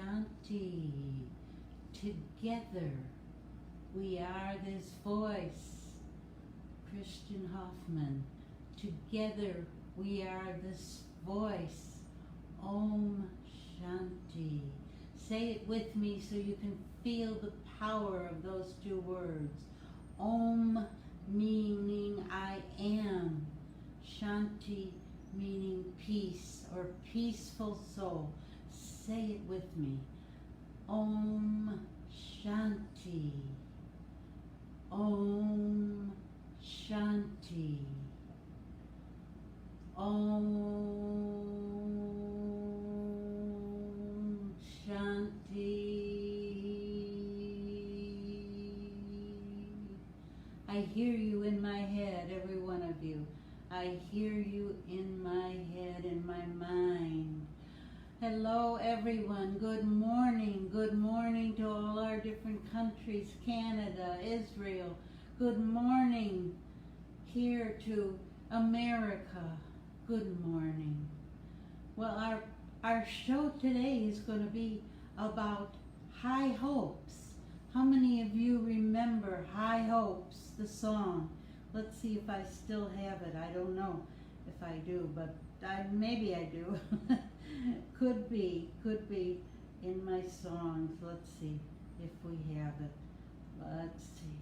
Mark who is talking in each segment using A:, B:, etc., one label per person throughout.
A: Shanti. Together we are this voice. Christian Hoffman. Together we are this voice. Om Shanti. Say it with me so you can feel the power of those two words. Om meaning I am. Shanti meaning peace or peaceful soul. Say it with me. Om Shanti. Om Shanti. Om Shanti. I hear you in my head, every one of you. I hear you in my head, in my mind. Hello everyone, good morning. Good morning to all our different countries, Canada, Israel. Good morning here to America. Good morning. Well, our show today is going to be about high hopes. How many of you remember High Hopes, the song? Let's see if I still have it. I don't know if I do, but maybe I do. Could be in my songs. Let's see if we have it. Let's see.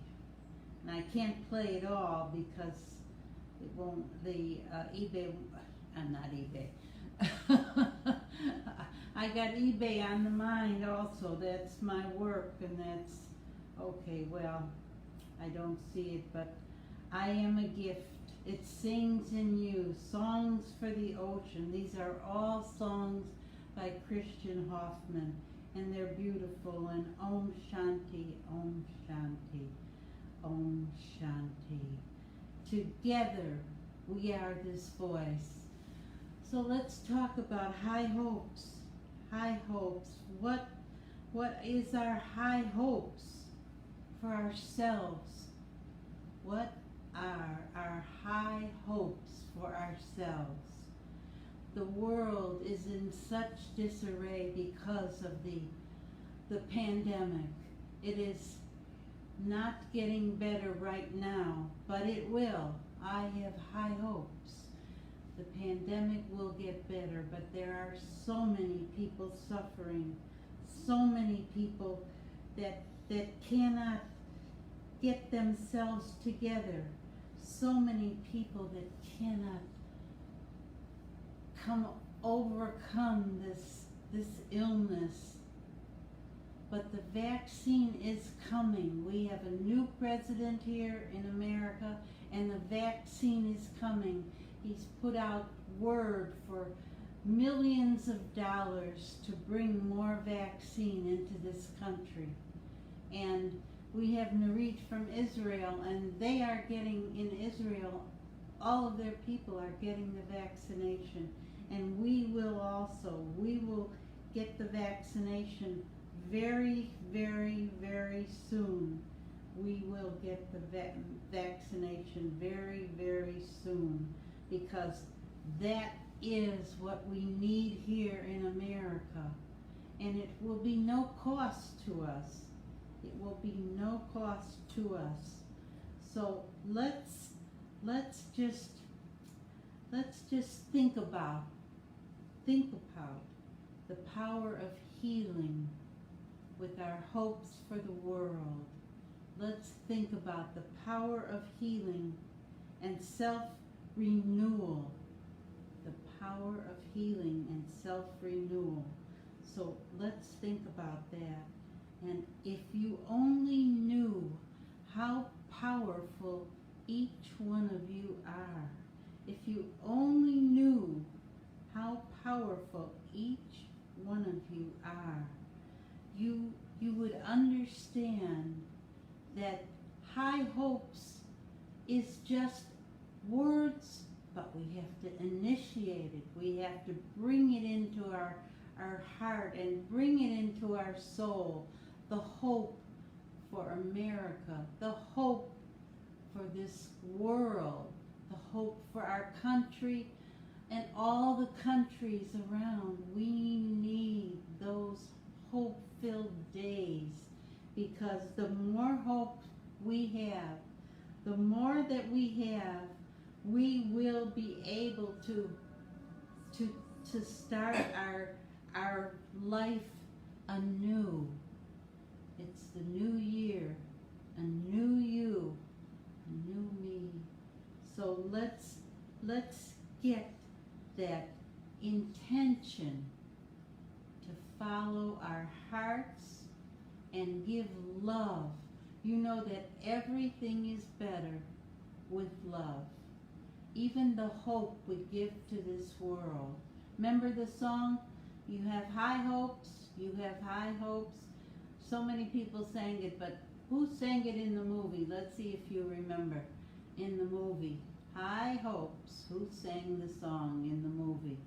A: And I can't play it all because it won't, eBay, I'm not eBay. I got eBay on the mind also. That's my work, and that's, okay, well, I don't see it, but I am a gift. It sings in you. Songs for the ocean. These are all songs by Christian Hoffman, and they're beautiful. And Om Shanti, Om Shanti, Om Shanti. Together we are this voice. So let's talk about high hopes. High hopes. What is our high hopes for ourselves? What are our high hopes for ourselves? The world is in such disarray because of the pandemic. It is not getting better right now, but it will. I have high hopes. The pandemic will get better, but there are so many people suffering, so many people that cannot get themselves together, so many people that cannot overcome this illness. But the vaccine is coming. We have a new president here in America, and the vaccine is coming. He's put out word for millions of dollars to bring more vaccine into this country. And we have Narit from Israel, and they are getting, in Israel, all of their people are getting the vaccination. And we will also. We will get the vaccination very, very, very soon. We will get the vaccination very, very soon, because that is what we need here in America. And it will be no cost to us. It will be no cost to us. So let's just think about the power of healing with our hopes for the world. Let's think about the power of healing and self-renewal. The power of healing and self-renewal. So let's think about that. And if you only knew how powerful each one of you are, if you only knew how powerful each one of you are, you would understand that high hopes is just words, but we have to initiate it. We have to bring it into our heart and bring it into our soul. The hope for America, the hope for this world, the hope for our country and all the countries around. We need those hope-filled days, because the more hope we have, the more that we have, we will be able to start our life anew. It's the new year, a new you, a new me. So let's get that intention to follow our hearts and give love. You know that everything is better with love. Even the hope we give to this world. Remember the song, you have high hopes, you have high hopes. So many people sang it, but who sang it in the movie? Let's see if you remember. In the movie, High Hopes, who sang the song in the movie?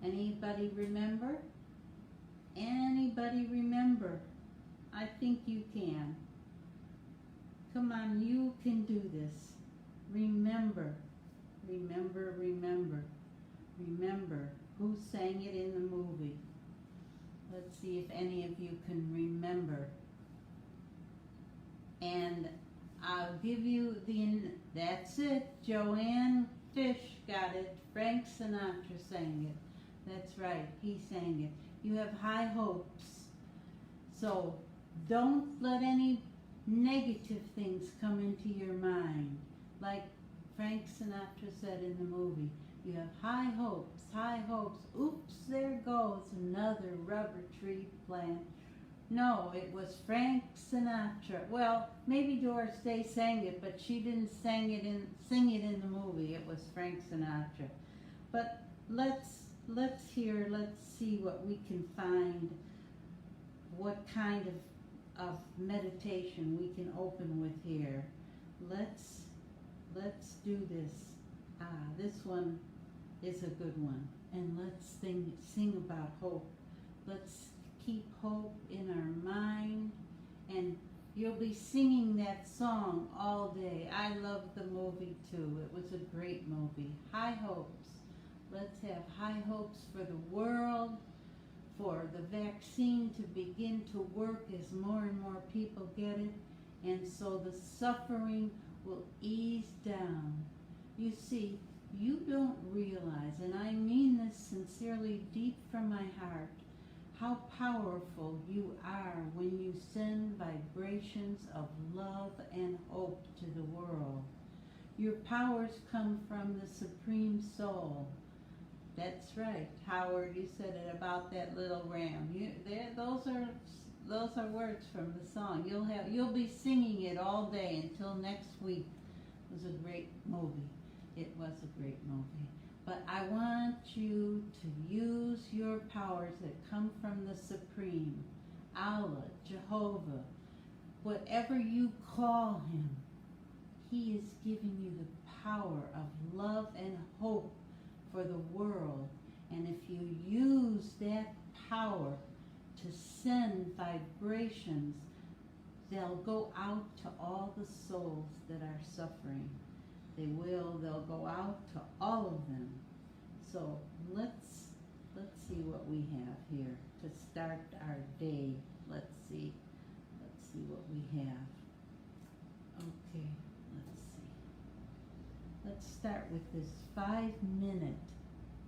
A: Anybody remember? Anybody remember? I think you can. Come on, you can do this. Remember, remember, remember, remember who sang it in the movie. Let's see if any of you can remember. And I'll give you that's it. Joanne Fish got it. Frank Sinatra sang it. That's right, he sang it. You have high hopes. So don't let any negative things come into your mind. Like Frank Sinatra said in the movie, you have high hopes, high hopes. Oops, there goes another rubber tree plant. No, it was Frank Sinatra. Well, maybe Doris Day sang it, but she didn't sing it in the movie. It was Frank Sinatra. But let's see what we can find, what kind of meditation we can open with here. Let's do this. This one is a good one. And let's sing about hope. Let's keep hope in our mind, and you'll be singing that song all day. I love the movie too. It was a great movie. High hopes. Let's have high hopes for the world, for the vaccine to begin to work as more and more people get it, and so the suffering will ease down. You see, you don't realize, and I mean this sincerely deep from my heart, how powerful you are when you send vibrations of love and hope to the world. Your powers come from the Supreme Soul. That's right, Howard, you said it about that little ram. Those are words from the song. You'll be singing it all day until next week. It was a great movie. It was a great movie. But I want you to use your powers that come from the Supreme, Allah, Jehovah, whatever you call him. He is giving you the power of love and hope for the world. And if you use that power to send vibrations, they'll go out to all the souls that are suffering. They'll go out to all of them. So let's see what we have here to start our day. Let's see what we have. Okay, let's see. Let's start with this 5-minute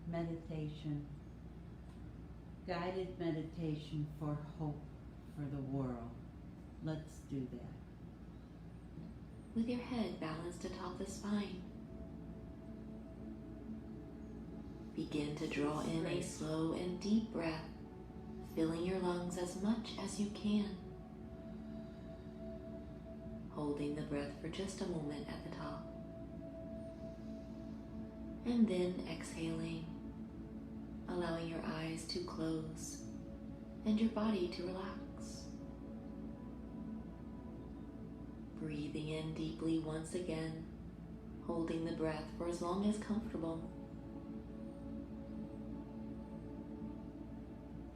A: meditation, guided meditation for hope for the world. Let's do that.
B: With your head balanced atop the spine, begin to draw in a slow and deep breath, filling your lungs as much as you can. Holding the breath for just a moment at the top. And then exhaling, allowing your eyes to close and your body to relax. Breathing in deeply once again, holding the breath for as long as comfortable.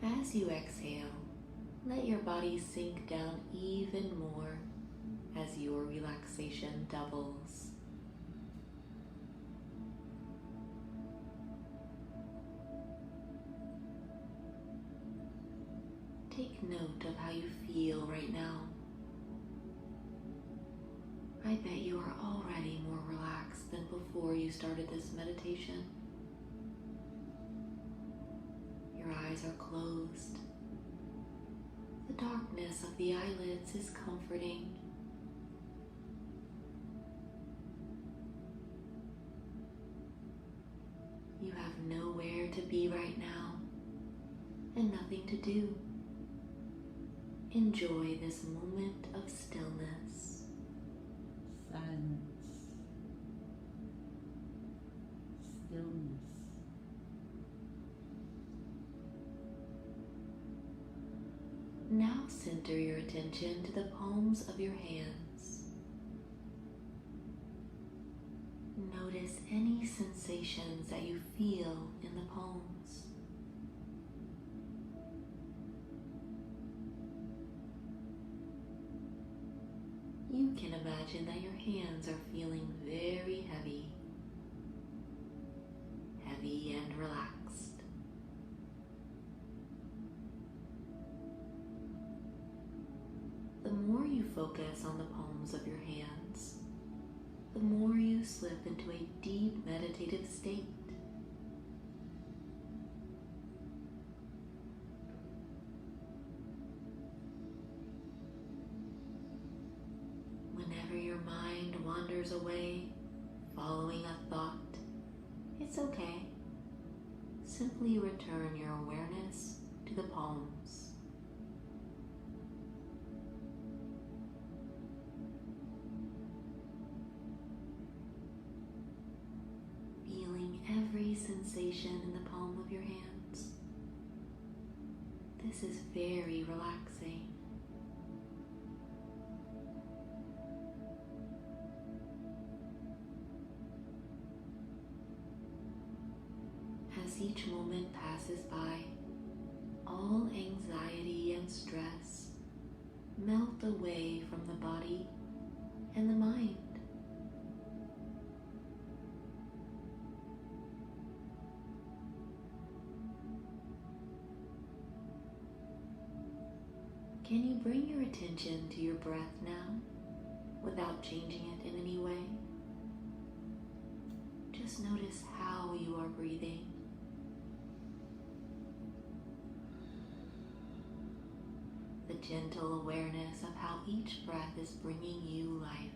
B: As you exhale, let your body sink down even more as your relaxation doubles. Take note note of how you feel right now. I bet you are already more relaxed than before you started this meditation. Your eyes are closed. The darkness of the eyelids is comforting. You have nowhere to be right now and nothing to do. Enjoy this moment of stillness.
A: Silence. Stillness.
B: Now center your attention to the palms of your hands. Notice any sensations that you feel in the palms. You can imagine that your hands are feeling very heavy and relaxed. The more you focus on the palms of your hands, the more you slip into a deep meditative state. Whenever your mind wanders away, following a thought, it's okay. Simply return your awareness to the palms. Feeling every sensation in the palm of your hands. This is very relaxing. As each moment passes by, all anxiety and stress melt away from the body and the mind. Can you bring your attention to your breath now without changing it in any way? Just notice how you are breathing. The gentle awareness of how each breath is bringing you life.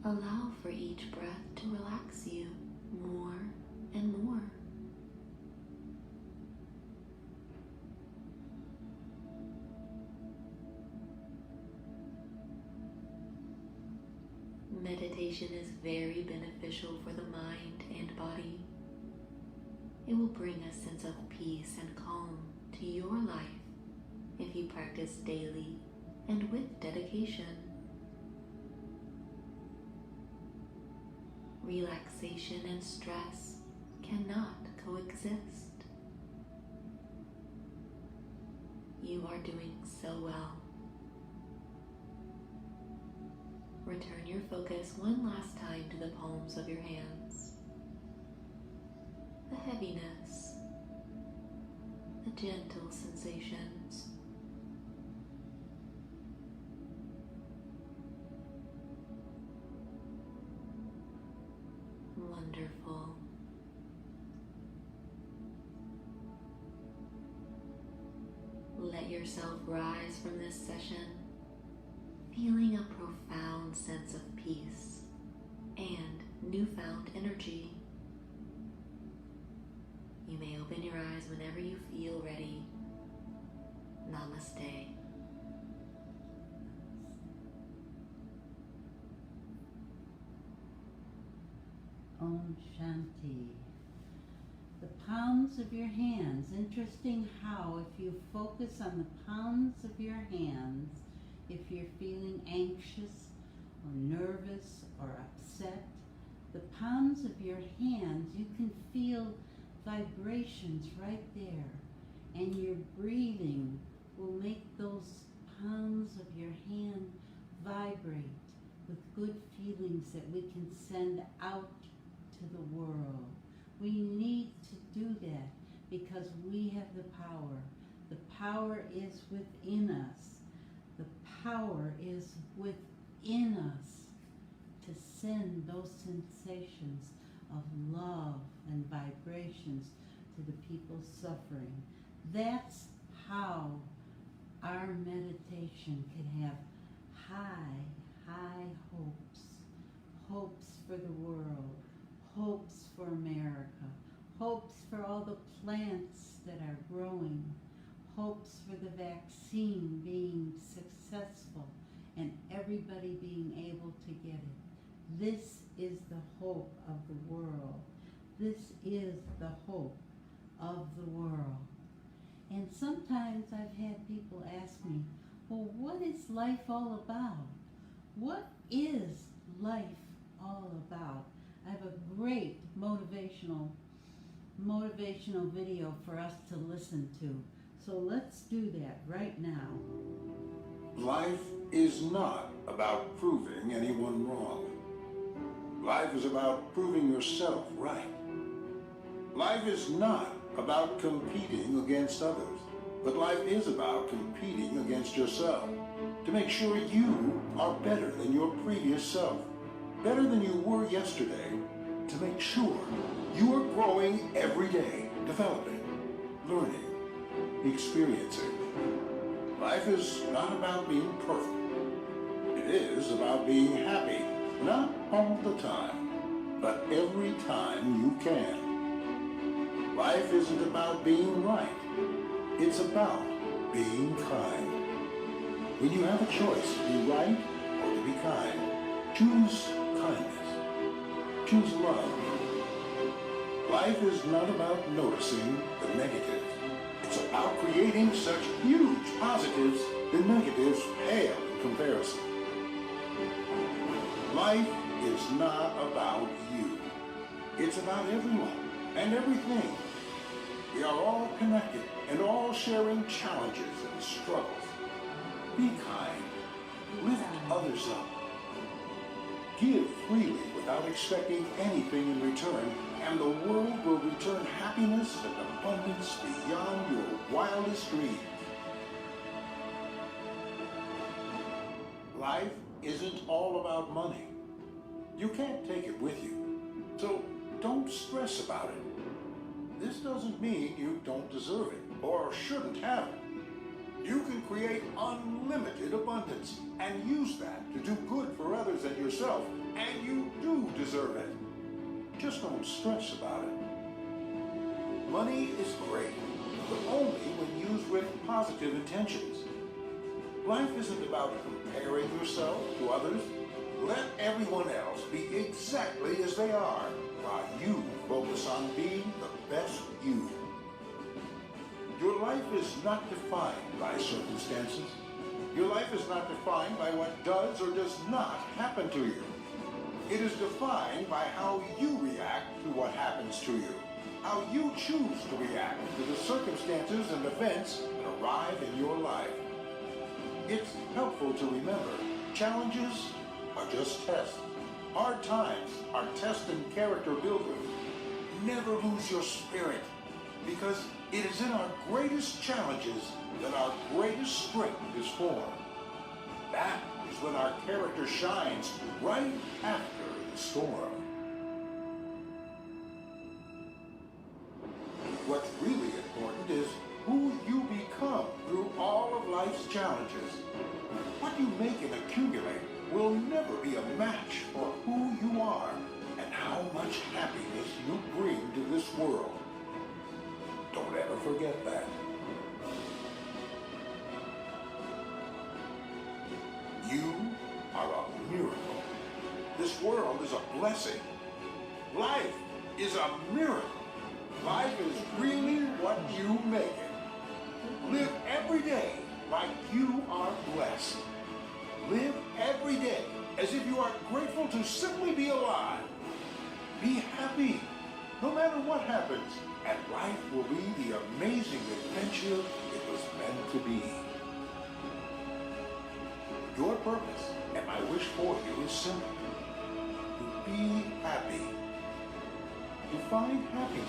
B: Allow for each breath to relax you more and more. Meditation is very beneficial for the mind and body. It will bring a sense of peace and calm to your life if you practice daily and with dedication. Relaxation and stress cannot coexist. You are doing so well. Return your focus one last time to the palms of your hands. The heaviness, the gentle sensations. Wonderful. Let yourself rise from this session, feeling a profound sense of peace and newfound energy. You may open your eyes whenever you feel ready. Namaste.
A: Om Shanti. The palms of your hands. Interesting how if you focus on the palms of your hands, if you're feeling anxious or nervous or upset, the palms of your hands, you can feel vibrations right there. And your breathing will make those palms of your hand vibrate with good feelings that we can send out to to the world. We need to do that because we have the power. The power is within us. The power is within us to send those sensations of love and vibrations to the people suffering. That's how our meditation can have high hopes. Hopes for the world, hopes for America, hopes for all the plants that are growing, hopes for the vaccine being successful and everybody being able to get it. This is the hope of the world. This is the hope of the world. And sometimes I've had people ask me, well, what is life all about? What is life all about? I have a great motivational video for us to listen to. So let's do that right now.
C: Life is not about proving anyone wrong. Life is about proving yourself right. Life is not about competing against others, but life is about competing against yourself to make sure you are better than your previous self, better than you were yesterday, to make sure you are growing every day, developing, learning, experiencing. Life is not about being perfect. It is about being happy, not all the time, but every time you can. Life isn't about being right. It's about being kind. When you have a choice to be right or to be kind, choose kindness. Choose love. Life is not about noticing the negatives. It's about creating such huge positives the negatives pale in comparison. Life is not about you. It's about everyone and everything. We are all connected and all sharing challenges and struggles. Be kind. Lift others up. Give freely without expecting anything in return, and the world will return happiness and abundance beyond your wildest dreams. Life isn't all about money. You can't take it with you, so don't stress about it. This doesn't mean you don't deserve it or shouldn't have it. You can create unlimited abundance and use that to do good for others and yourself, and you do deserve it. Just don't stress about it. Money is great, but only when used with positive intentions. Life isn't about comparing yourself to others. Let everyone else be exactly as they are, while you focus on being the best you. Your life is not defined by circumstances. Your life is not defined by what does or does not happen to you. It is defined by how you react to what happens to you, how you choose to react to the circumstances and events that arrive in your life. It's helpful to remember, challenges are just tests. Hard times are test and character builders. Never lose your spirit, because it is in our greatest challenges that our greatest strength is formed. That is when our character shines, right after the storm. What's really important is who you become through all of life's challenges. What you make and accumulate will never be a match for who you are and how much happiness you bring to this world. Don't ever forget that. You are a miracle. This world is a blessing. Life is a miracle. Life is really what you make it. Live every day like you are blessed. Live every day as if you are grateful to simply be alive. Be happy, no matter what happens, and life will be the amazing adventure it was meant to be. Your purpose and my wish for you is simple: to be happy. to find happiness,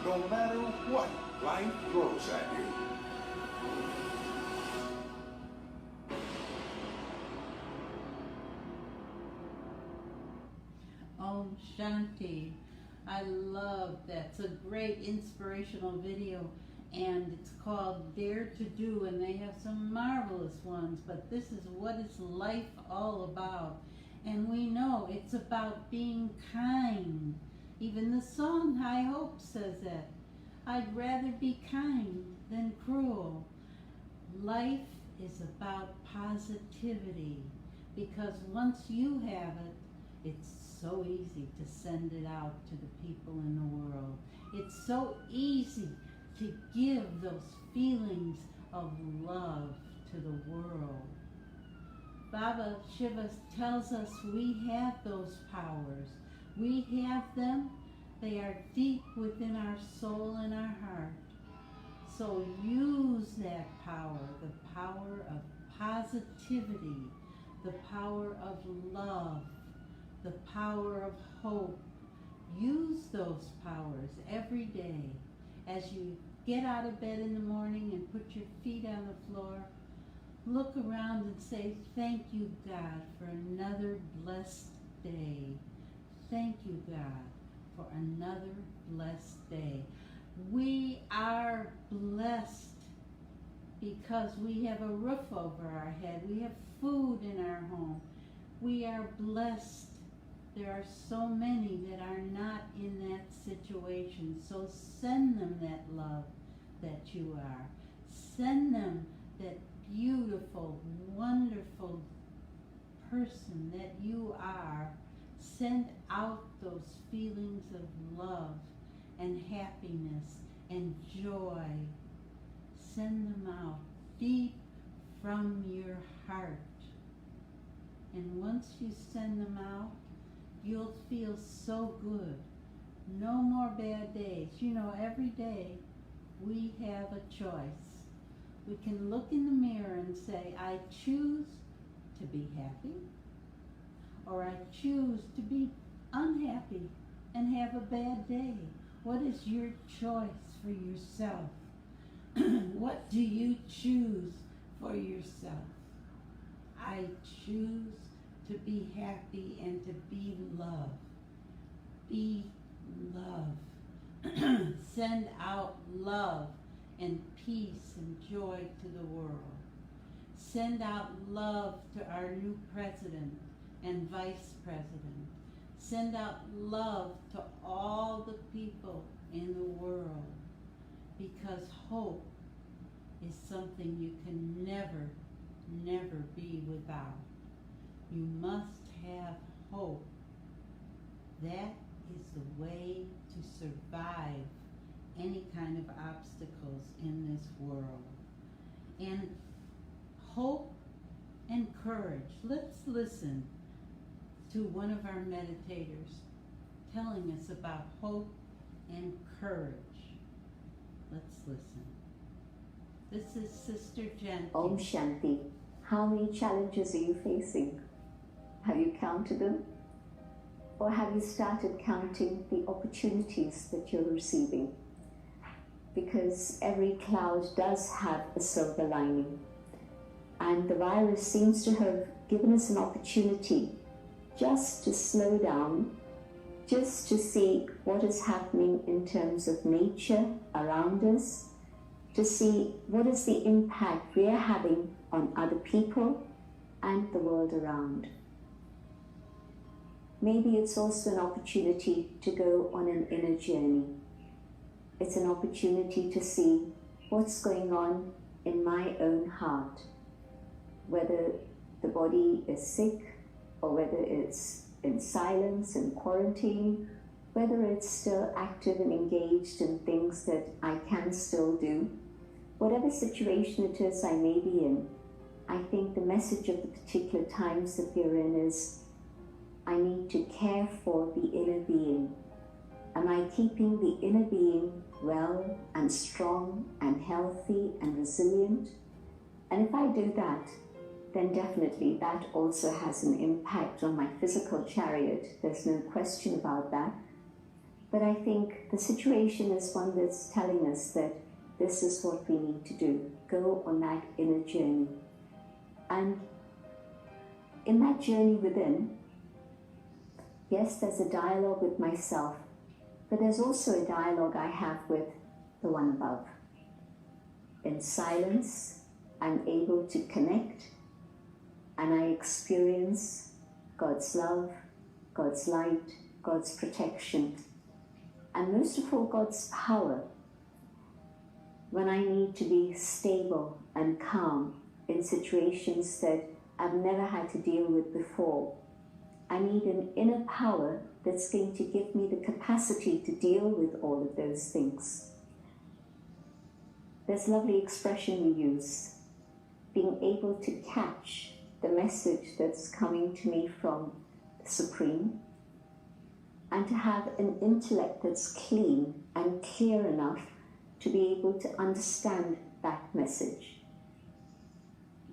C: no matter what life throws at you.
A: Om Shanti. I love that. It's a great inspirational video, and it's called Dare to Do, and they have some marvelous ones, but this is what is life all about. And we know it's about being kind. Even the song High Hope says that. I'd rather be kind than cruel. Life is about positivity, because once you have it, it's so easy to send it out to the people in the world. It's so easy to give those feelings of love to the world. Baba Shiva tells us we have those powers. We have them. They are deep within our soul and our heart. So use that power, the power of positivity, the power of love, the power of hope. Use those powers every day. As you get out of bed in the morning and put your feet on the floor, look around and say, thank you, God, for another blessed day. Thank you, God, for another blessed day. We are blessed because we have a roof over our head. We have food in our home. We are blessed. There are so many that are not in that situation. So send them that love that you are. Send them that beautiful, wonderful person that you are. Send out those feelings of love and happiness and joy. Send them out deep from your heart. And once you send them out, you'll feel so good. No more bad days. You know, every day we have a choice. We can look in the mirror and say, I choose to be happy, or I choose to be unhappy and have a bad day. What is your choice for yourself? What do you choose for yourself? I choose to be happy and to be love. Be love. Send out love and peace and joy to the world. Send out love to our new president and vice president. Send out love to all the people in the world, because hope is something you can never, never be without. You must have hope. That is the way to survive any kind of obstacles in this world. And hope and courage. Let's listen to one of our meditators telling us about hope and courage. Let's listen. This is Sister Jen.
D: Om Shanti. How many challenges are you facing? Have you counted them? Or have you started counting the opportunities that you're receiving? Because every cloud does have a silver lining. And the virus seems to have given us an opportunity just to slow down, just to see what is happening in terms of nature around us, to see what is the impact we are having on other people and the world around. Maybe it's also an opportunity to go on an inner journey. It's an opportunity to see what's going on in my own heart, whether the body is sick or whether it's in silence and quarantine, whether it's still active and engaged in things that I can still do. Whatever situation it is I may be in, I think the message of the particular times that we're in is, I need to care for the inner being. Am I keeping the inner being well and strong and healthy and resilient? And if I do that, then definitely that also has an impact on my physical chariot. There's no question about that. But I think the situation is one that's telling us that this is what we need to do. Go on that inner journey. And in that journey within, yes, there's a dialogue with myself, but there's also a dialogue I have with the one above. In silence, I'm able to connect, and I experience God's love, God's light, God's protection, and most of all, God's power when I need to be stable and calm in situations that I've never had to deal with before. I need an inner power that's going to give me the capacity to deal with all of those things. There's a lovely expression we use, being able to catch the message that's coming to me from the Supreme, and to have an intellect that's clean and clear enough to be able to understand that message.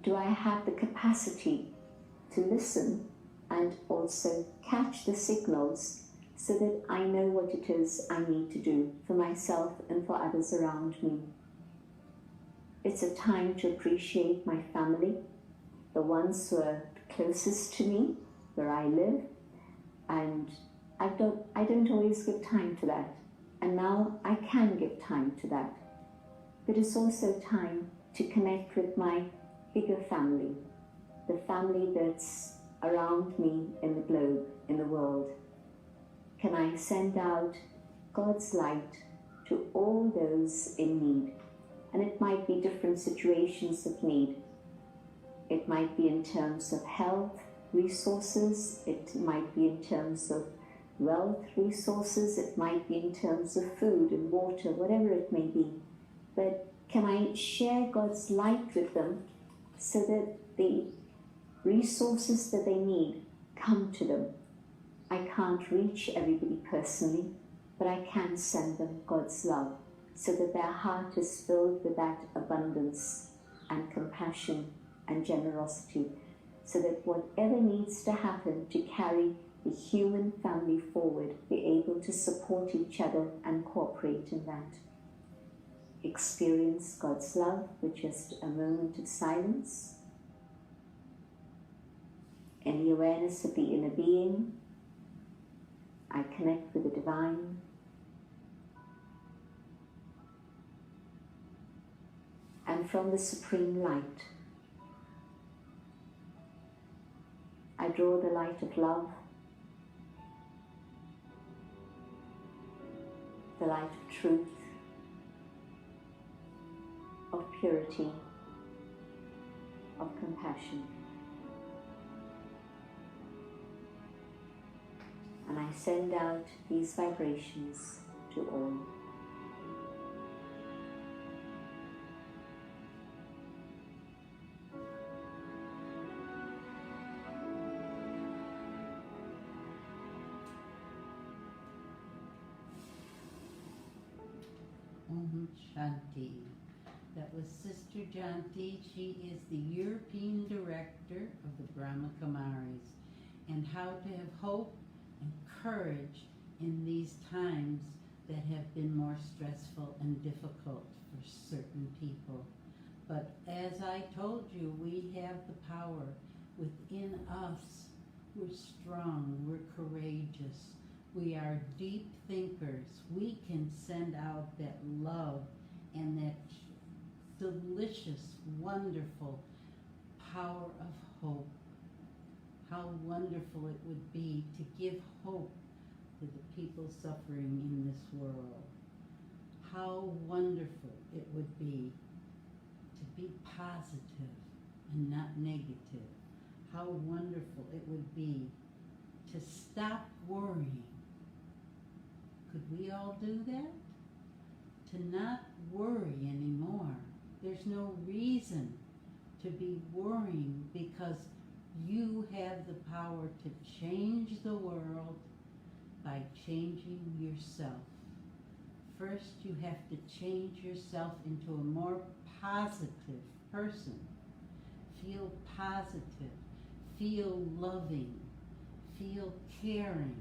D: Do I have the capacity to listen and also catch the signals so that I know what it is I need to do for myself and for others around me? It's a time to appreciate my family, the ones who are closest to me, where I live, and I don't always give time to that, and now I can give time to that. But it's also time to connect with my bigger family, the family that's around me in the globe, in the world. Can I send out God's light to all those in need? And it might be different situations of need. It might be in terms of health resources, it might be in terms of wealth resources, it might be in terms of food and water, whatever it may be. But can I share God's light with them so that the resources that they need come to them? I can't reach everybody personally, but I can send them God's love so that their heart is filled with that abundance and compassion and generosity, so that whatever needs to happen to carry the human family forward, be able to support each other and cooperate in that. Experience God's love with just a moment of silence. Any awareness of the inner being. I connect with the divine. And from the supreme light, I draw the light of love, the light of truth, of purity, of compassion. And I send out these vibrations to all.
A: Om Shanti. That was Sister Janti. She is the European Director of the Brahma Kumaris. And how to have hope and courage in these times that have been more stressful and difficult for certain people. But as I told you, we have the power within us. We're strong, we're courageous. We are deep thinkers. We can send out that love and that delicious, wonderful power of hope. How wonderful it would be to give hope to the people suffering in this world. How wonderful it would be to be positive and not negative. How wonderful it would be to stop worrying. Could we all do that? To not worry anymore. There's no reason to be worrying because you have the power to change the world by changing yourself. First, you have to change yourself into a more positive person. Feel positive. Feel loving. Feel caring.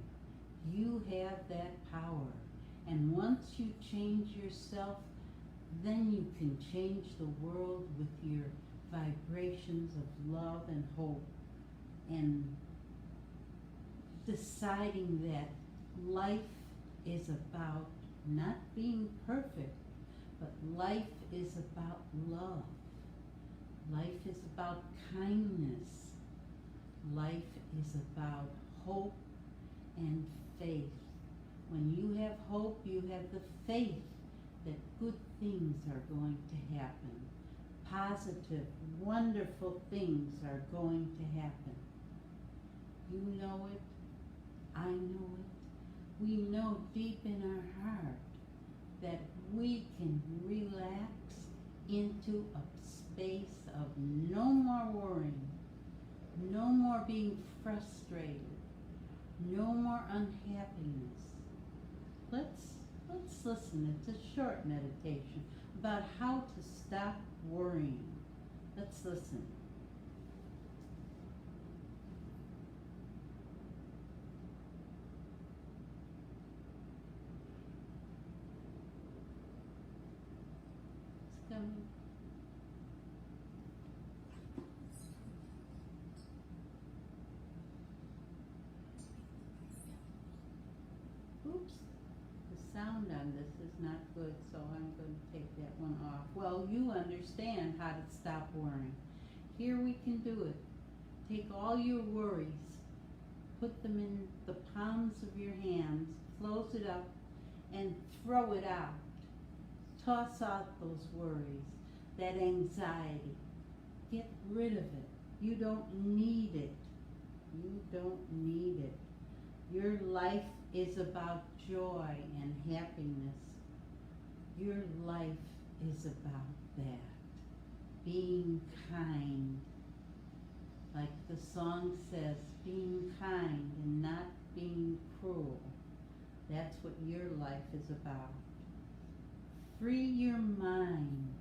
A: You have that power. And once you change yourself, then you can change the world with your vibrations of love and hope, and deciding that life is about not being perfect, but life is about love. Life is about kindness. Life is about hope and faith. When you have hope, you have the faith that good things are going to happen. Positive, wonderful things are going to happen. You know it. I know it. We know deep in our heart that we can relax into a space of no more worrying, no more being frustrated, no more unhappiness. Let's listen. It's a short meditation about how to stop worrying. Let's listen. It's coming. Oops. The sound on this is not good, so I'm going to take that one off. Well, you understand how to stop worrying. Here we can do it. Take all your worries, put them in the palms of your hands, close it up, and throw it out. Toss out those worries, that anxiety. Get rid of it. You don't need it. You don't need it. Your life is about joy and happiness. Your life is about that. Being kind. Like the song says, being kind and not being cruel. That's what your life is about. Free your mind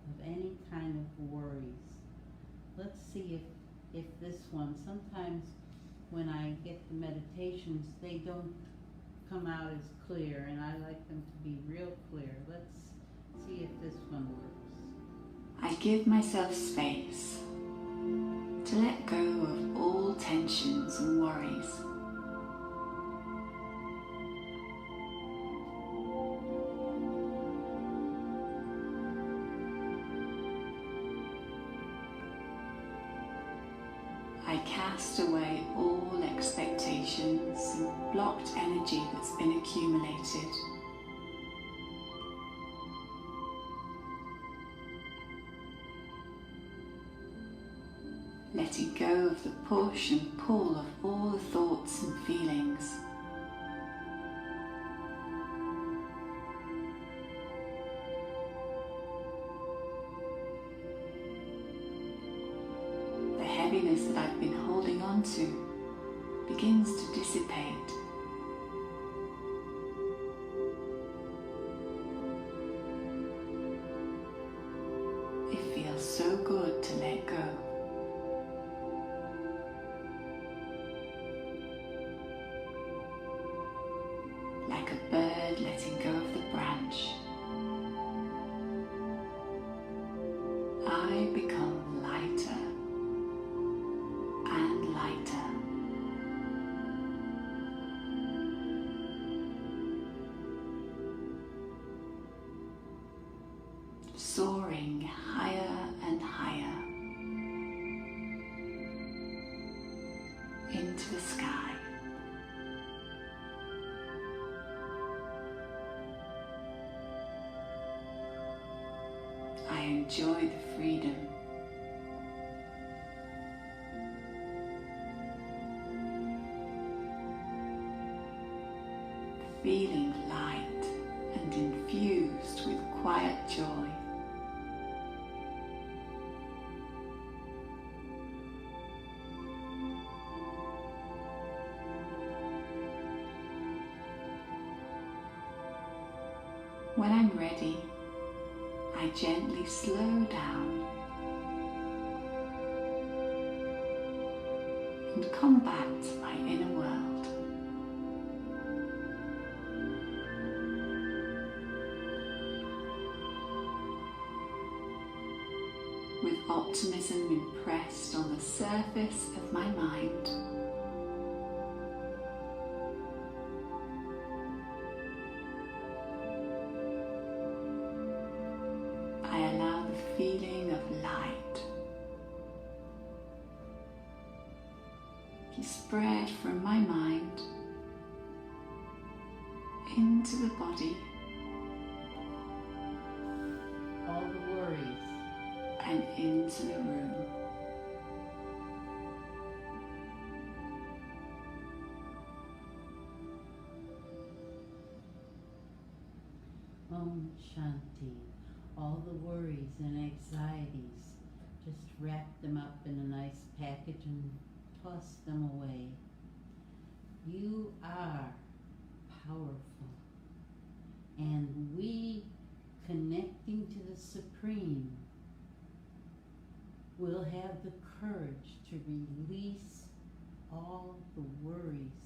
A: of any kind of worries. Let's see if this one, sometimes when I get the meditations, they don't come out as clear, and I like them to be real clear. Let's see if this one works.
B: I give myself space to let go of all tensions and worries. I cast away all expectations and blocked energy that's been accumulated. Letting go of the push and pull of all the thoughts and feelings. The heaviness that I've been holding on to begins to dissipate. It feels so good to let go. Like a bird letting go of the branch, I become lighter and lighter. Soaring higher and higher into the sky. I enjoy the freedom. Feeling light and infused with quiet joy. When I'm ready, I gently slow down and come back to my inner world. with optimism impressed on the surface of my mind. I allow the feeling of light to spread from my mind into the body
A: All the worries.
B: and into the room.
A: Om Shanti. All the worries and anxieties, just wrap them up in a nice package and toss them away. You are powerful. And we, connecting to the Supreme, will have the courage to release all the worries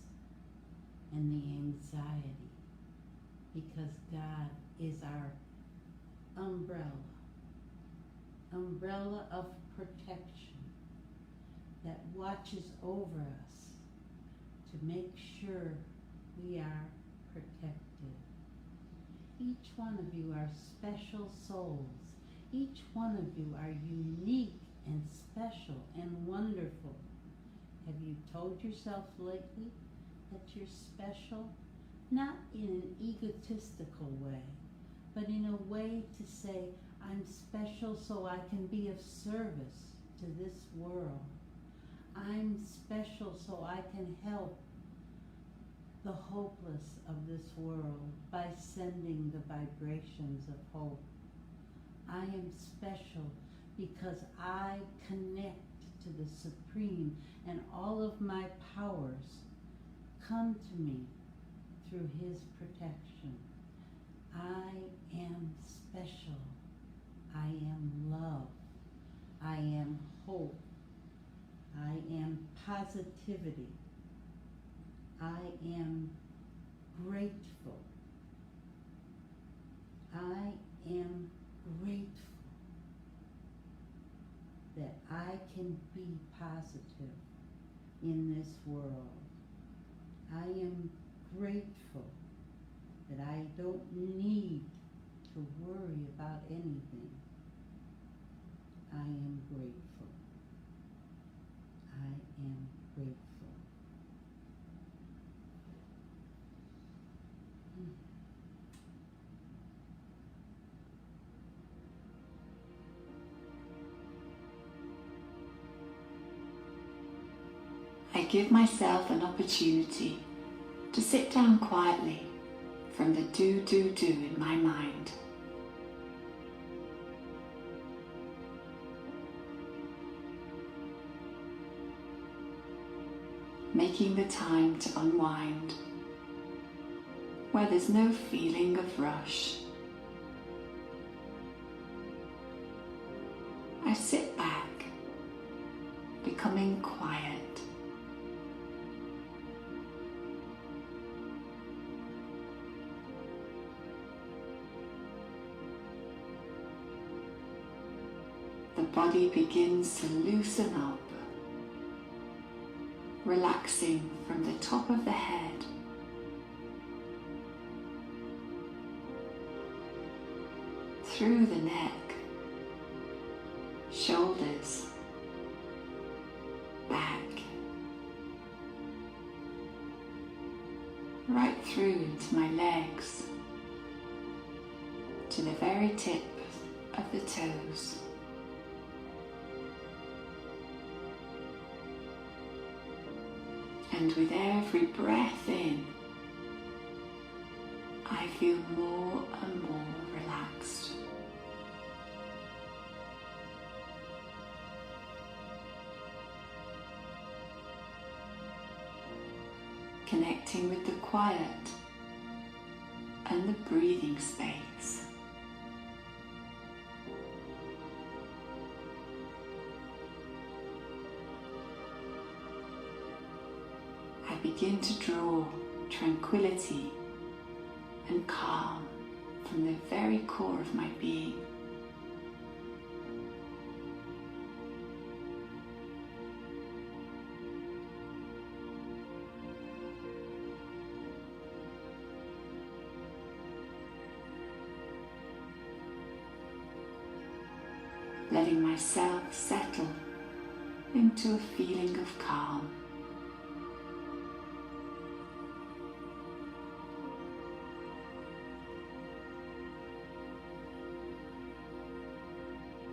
A: and the anxiety, because God is our umbrella of protection that watches over us to make sure we are protected. Each one of you are special souls. Each one of you are unique and special and wonderful. Have you told yourself lately that you're special? Not in an egotistical way, but in a way to say, I'm special so I can be of service to this world. I'm special so I can help the hopeless of this world by sending the vibrations of hope. I am special because I connect to the Supreme, and all of my powers come to me through His protection. I am special. I am love. I am hope. I am positivity. I am grateful. I am grateful that I can be positive in this world. I am grateful that I don't need to worry about anything. I am grateful. I am grateful.
B: I give myself an opportunity to sit down quietly from the do in my mind. Making the time to unwind, where there's no feeling of rush. I sit back, becoming quiet. The body begins to loosen up, relaxing from the top of the head through the neck, shoulders, back, right through into my legs, to the very tip of the toes. And with every breath in, I feel more and more relaxed. Connecting with the quiet and the breathing space. I begin to draw tranquility and calm from the very core of my being. letting myself settle into a feeling of calm.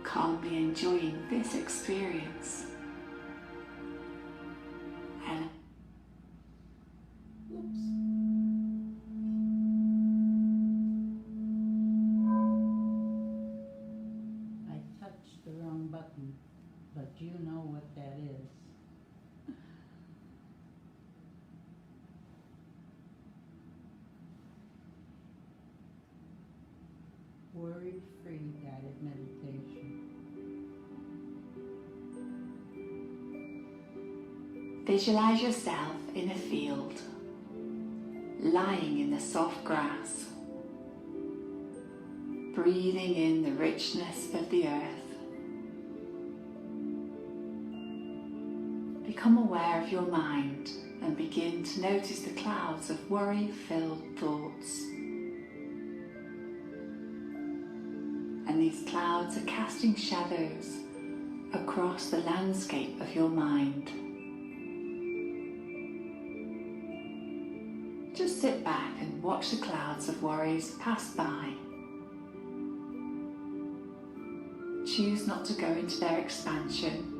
B: Calmly enjoying this experience. And
A: Oops. I touched the wrong button, but you know what that is. Worry-free guided meditation.
B: visualize yourself in a field, lying in the soft grass, breathing in the richness of the earth. Become aware of your mind and begin to notice the clouds of worry-filled thoughts. And these clouds are casting shadows across the landscape of your mind. Just sit back and watch the clouds of worries pass by. Choose not to go into their expansion.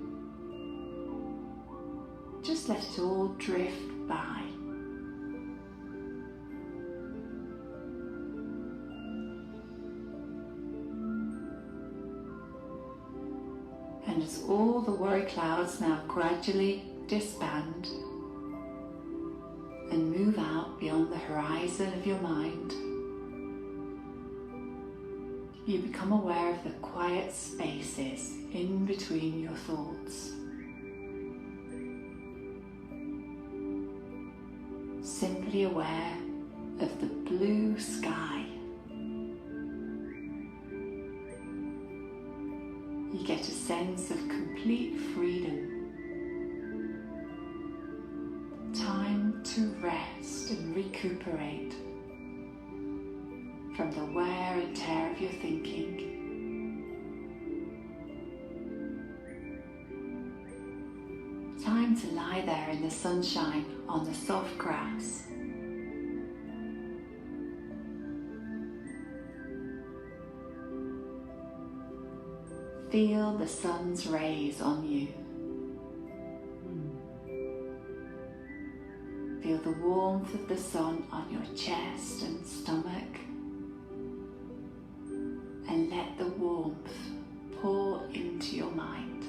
B: Just let it all drift by. And as all the worry clouds now gradually disband and move out beyond the horizon of your mind, you become aware of the quiet spaces in between your thoughts. Simply aware of the blue sky. You get a sense of complete freedom. Time to rest and recuperate from the wear and tear of your thinking. Time to lie there in the sunshine on the soft grass. Feel the sun's rays on you. Feel the warmth of the sun on your chest and stomach. And let the warmth pour into your mind.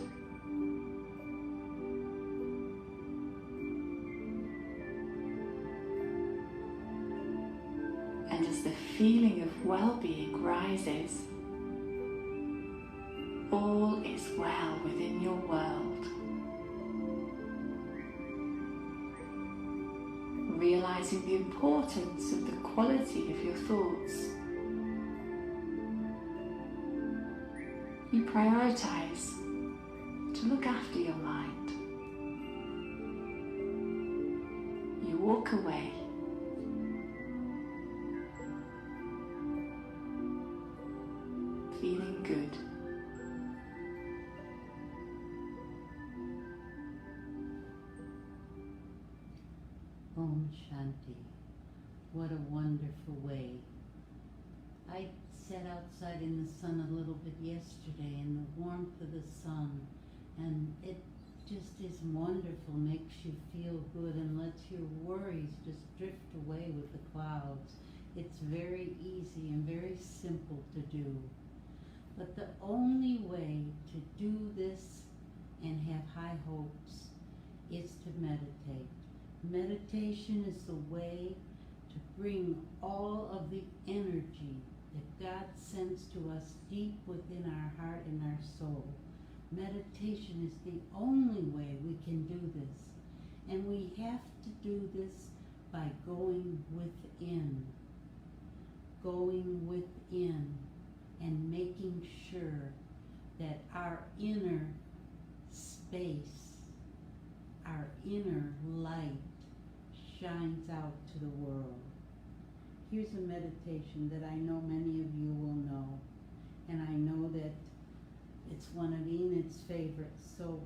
B: And as the feeling of well-being rises, all is well within your world. Realizing the importance of the quality of your thoughts. You prioritize to look after your mind. You walk away. Feeling good.
A: Om Shanti. What a wonderful way. I sat outside in the sun a little bit yesterday in the warmth of the sun, and it just is wonderful, makes you feel good and lets your worries just drift away with the clouds. It's very easy and very simple to do. But the only way to do this and have high hopes is to meditate. Meditation is the way to bring all of the energy that God sends to us deep within our heart and our soul. Meditation is the only way we can do this. And we have to do this by going within. Going within and making sure that our inner space, our inner light shines out to the world. Here's a meditation that I know many of you will know, and I know that it's It's one of Enid's favorites, so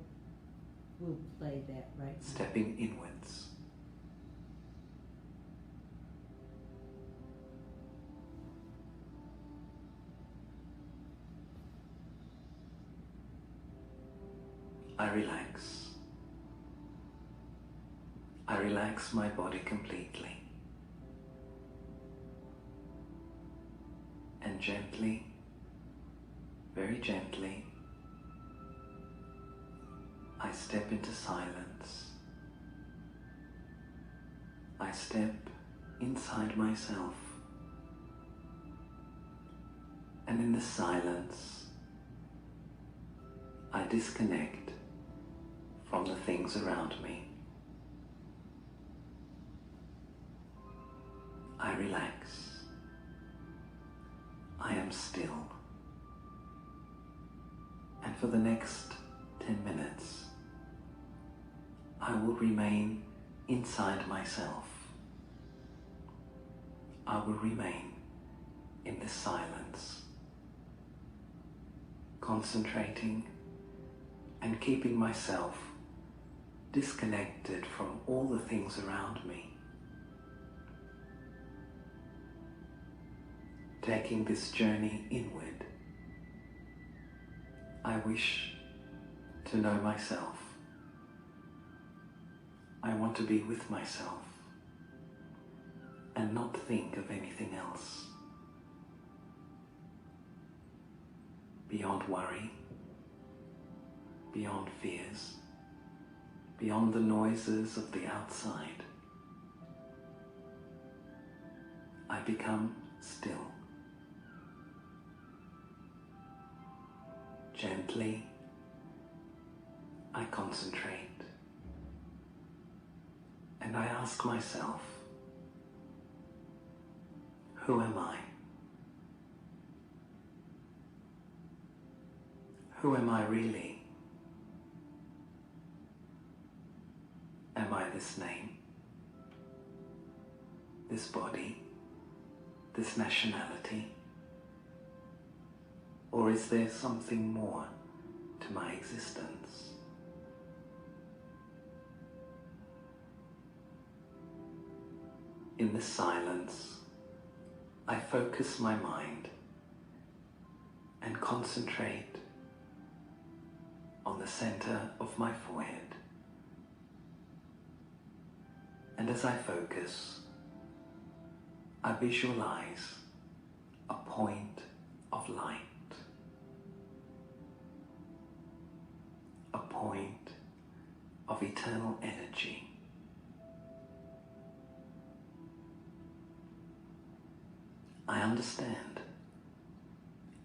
A: we'll play that right now.
E: Stepping inwards. I relax. I relax my body completely. And gently, very gently, I step into silence. I step inside myself. And in the silence, I disconnect from the things around me. I relax. I am still. And for the next 10 minutes, I will remain inside myself. I will remain in this silence, concentrating and keeping myself disconnected from all the things around me. Taking this journey inward, I wish to know myself. I want to be with myself and not think of anything else. Beyond worry, beyond fears, beyond the noises of the outside, I become still. Gently, I concentrate, and I ask myself, who am I? Who am I really? Am I this name, this body, this nationality? Or is there something more to my existence? In the silence, I focus my mind and concentrate on the center of my forehead. And as I focus, I visualize a point of light. A point of eternal energy. I understand.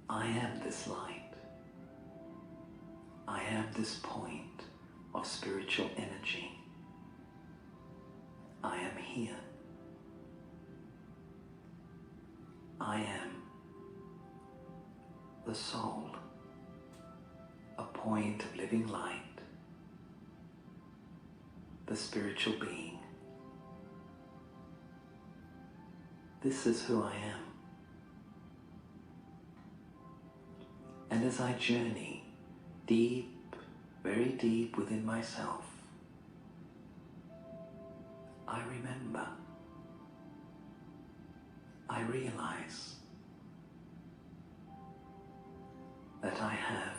E: I am this light. I am this point of spiritual energy. I am here. I am the soul. A point of living light, the spiritual being. This is who I am. And as I journey deep, very deep within myself, I remember, I realize that I have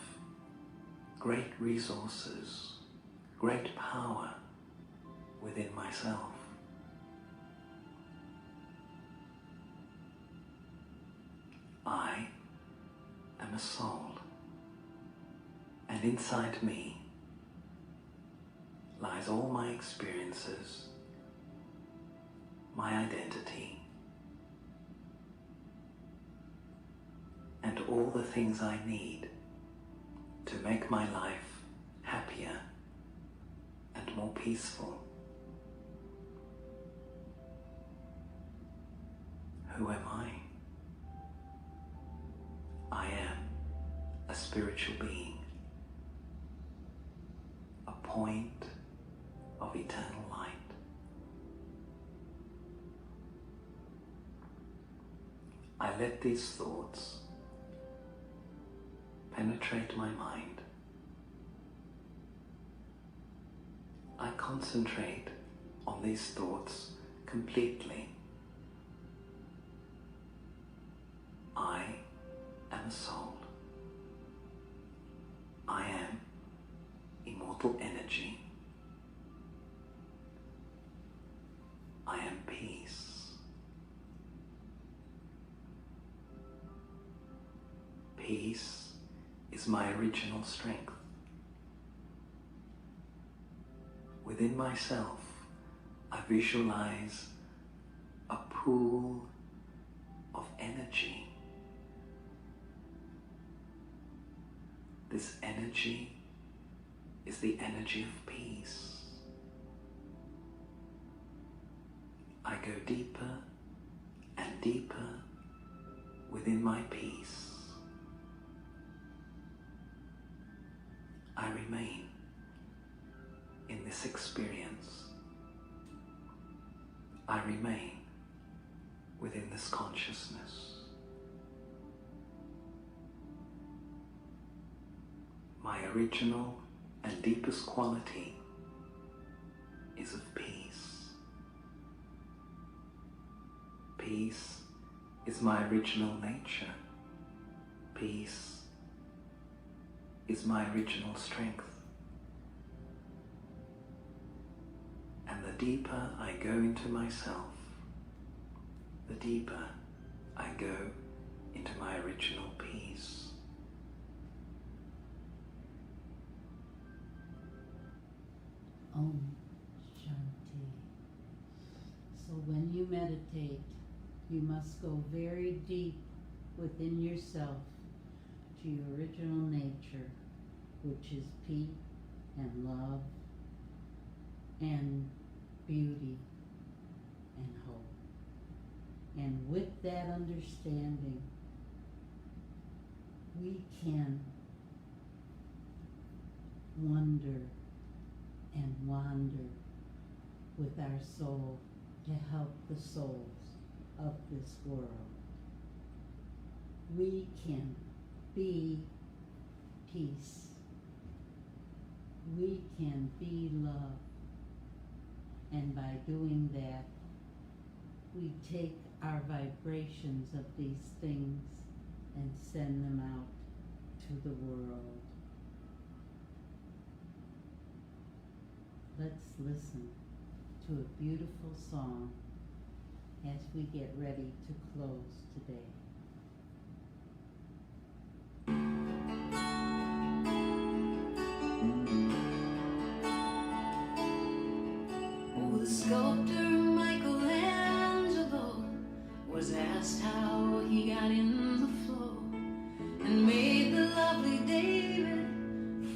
E: great resources, great power within myself. I am a soul, and inside me lies all my experiences, my identity, and all the things I need to make my life happier and more peaceful. Who am I? I am a spiritual being, a point of eternal light. I let these thoughts penetrate my mind. I concentrate on these thoughts completely. I am a soul. I am immortal energy. I am peace. Peace is my original strength. Within myself, I visualize a pool of energy. This energy is the energy of peace. I go deeper and deeper within my peace. I remain in this experience. I remain within this consciousness. My original and deepest quality is of peace. Peace is my original nature. Peace is my original strength. And the deeper I go into myself, the deeper I go into my original peace.
A: Om Shanti. So when you meditate, you must go very deep within yourself to your original nature, which is peace and love and beauty and hope. And with that understanding, we can wonder and wander with our soul to help the souls of this world. We can be peace. We can be love. And by doing that, we take our vibrations of these things and send them out to the world. Let's listen to a beautiful song as we get ready to close today.
F: Oh, the sculptor Michelangelo was asked how he got in the flow and made the lovely David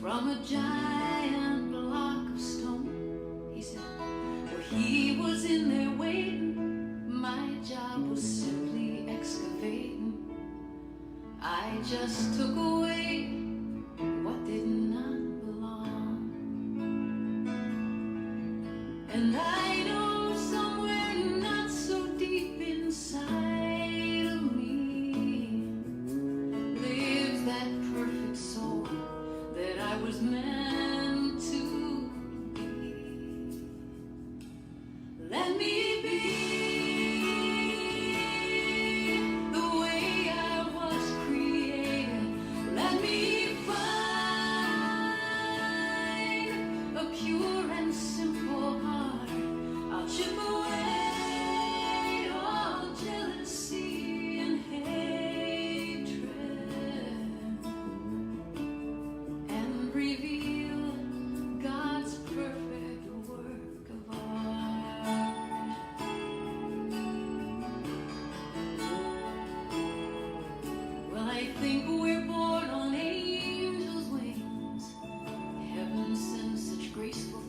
F: from a giant block of stone. He said, well, he was in there waiting. My job was simply excavating. I just took away what did not belong. And I know somewhere not so deep inside of me lives that perfect soul that I was meant to be. Let me be the way I was created. Let me find a pure and simple heart. I'll chip away all jealousy and hatred and reveal God's perfect work of art. Well, I think we're born on angels' wings. Heaven sends such graceful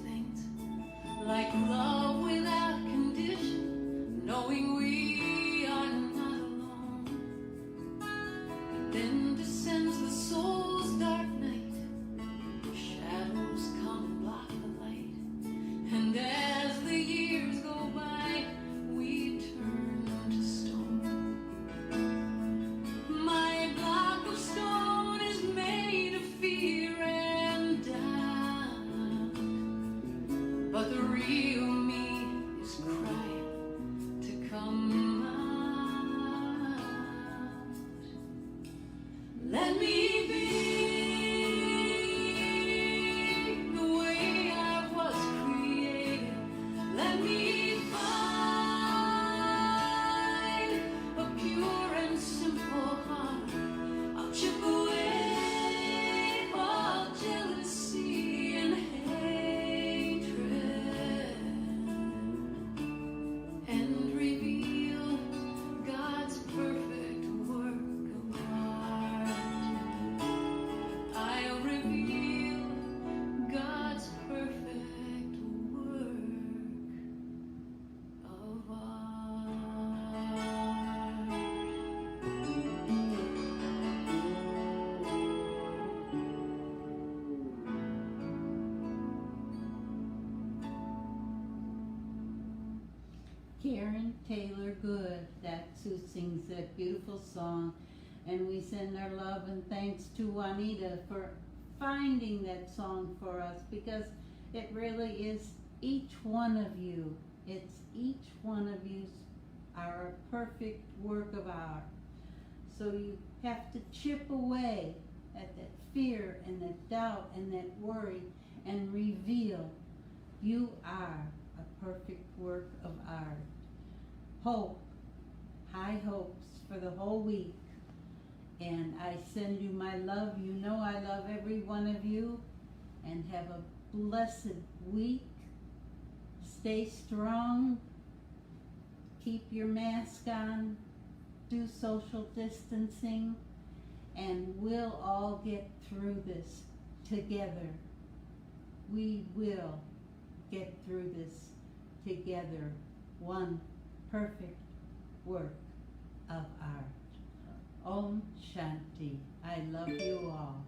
A: Taylor Good, that's who sings that beautiful song. And we send our love and thanks to Juanita for finding that song for us, because it really is each one of you. It's each one of you are a perfect work of art. So you have to chip away at that fear and that doubt and that worry and reveal you are a perfect work of art. Hope, high hopes for the whole week. And I send you my love. You know I love every one of you. And have a blessed week. Stay strong. Keep your mask on. Do social distancing. And we'll all get through this together. We will get through this together. One perfect work of art. Om Shanti. I love you all.